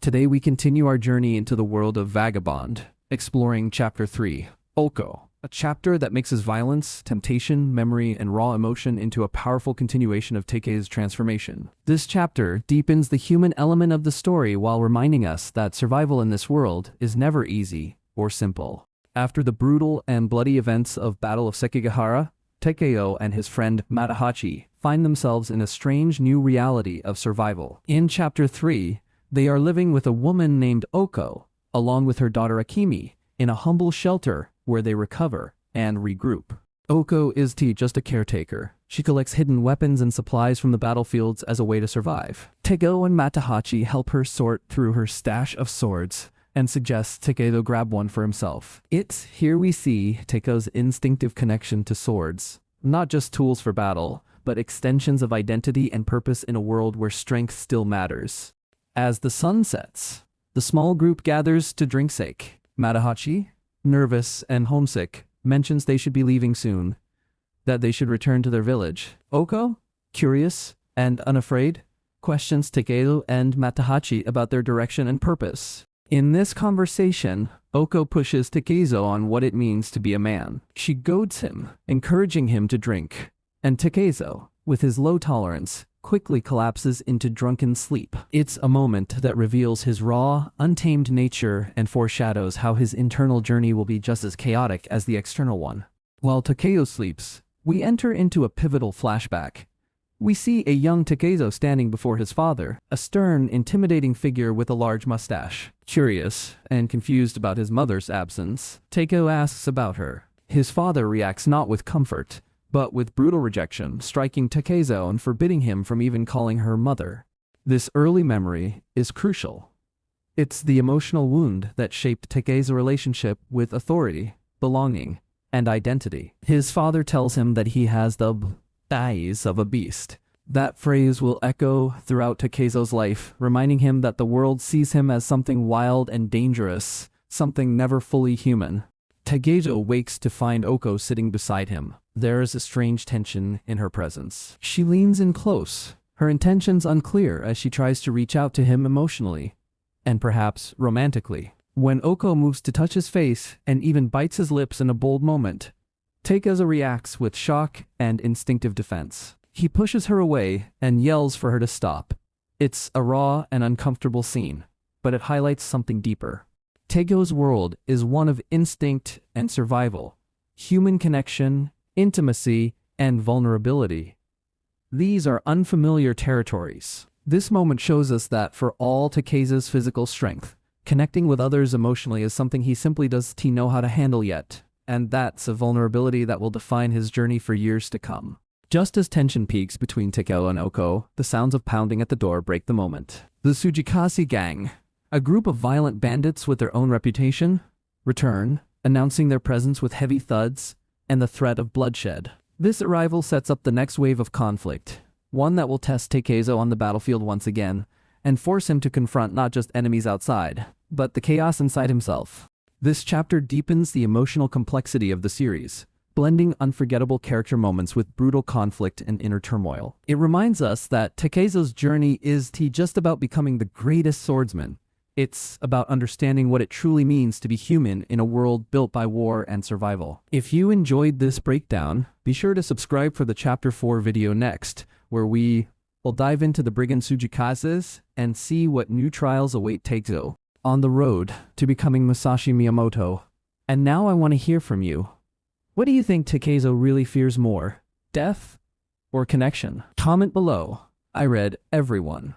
Today we continue our journey into the world of Vagabond, exploring Chapter 3, Oko, a chapter that mixes violence, temptation, memory, and raw emotion into a powerful continuation of Take's transformation. This chapter deepens the human element of the story while reminding us that survival in this world is never easy or simple. After the brutal and bloody events of Battle of Sekigahara, Takeo and his friend Matahachi find themselves in a strange new reality of survival. In Chapter 3, they are living with a woman named Oko, along with her daughter Akemi, in a humble shelter where they recover and regroup. Oko is just a caretaker. She collects hidden weapons and supplies from the battlefields as a way to survive. Takeo and Matahachi help her sort through her stash of swords and suggests Takeo grab one for himself. It's here we see Takeo's instinctive connection to swords, not just tools for battle, but extensions of identity and purpose in a world where strength still matters. As the sun sets, the small group gathers to drink sake. Matahachi, nervous and homesick, mentions they should be leaving soon, that they should return to their village. Oko, curious and unafraid, questions Takeo and Matahachi about their direction and purpose. In this conversation, Oko pushes Takeo on what it means to be a man. She goads him, encouraging him to drink, and Takeo, with his low tolerance, quickly collapses into drunken sleep. It's a moment that reveals his raw, untamed nature and foreshadows how his internal journey will be just as chaotic as the external one. While Takeo sleeps, we enter into a pivotal flashback. We see a young Takeo standing before his father, a stern, intimidating figure with a large mustache. Curious and confused about his mother's absence, Takeo asks about her. His father reacts not with comfort, but with brutal rejection, striking Takeo and forbidding him from even calling her mother. This early memory is crucial. It's the emotional wound that shaped Takeo's relationship with authority, belonging, and identity. His father tells him that he has the eyes of a beast. That phrase will echo throughout Takeo's life, reminding him that the world sees him as something wild and dangerous, something never fully human. Takeo wakes to find Oko sitting beside him. There is a strange tension in her presence. She leans in close, her intentions unclear as she tries to reach out to him emotionally, and perhaps romantically. When Oko moves to touch his face and even bites his lips in a bold moment, Takeo reacts with shock and instinctive defense. He pushes her away and yells for her to stop. It's a raw and uncomfortable scene, but it highlights something deeper. Takeo's world is one of instinct and survival, human connection, intimacy, and vulnerability. These are unfamiliar territories. This moment shows us that for all Takeo's physical strength, connecting with others emotionally is something he simply doesn't know how to handle yet, and that's a vulnerability that will define his journey for years to come. Just as tension peaks between Takeo and Oko, the sounds of pounding at the door break the moment. The Tsujikase gang, a group of violent bandits with their own reputation, return, announcing their presence with heavy thuds and the threat of bloodshed. This arrival sets up the next wave of conflict, one that will test Takeo on the battlefield once again, and force him to confront not just enemies outside, but the chaos inside himself. This chapter deepens the emotional complexity of the series, blending unforgettable character moments with brutal conflict and inner turmoil. It reminds us that Takeo's journey is just about becoming the greatest swordsman. It's about understanding what it truly means to be human in a world built by war and survival. If you enjoyed this breakdown, be sure to subscribe for the Chapter 4 video next, where we will dive into the Brigand Tsujikases and see what new trials await Takeo on the road to becoming Musashi Miyamoto. And now I want to hear from you. What do you think Takeo really fears more, death or connection? Comment below. I read everyone.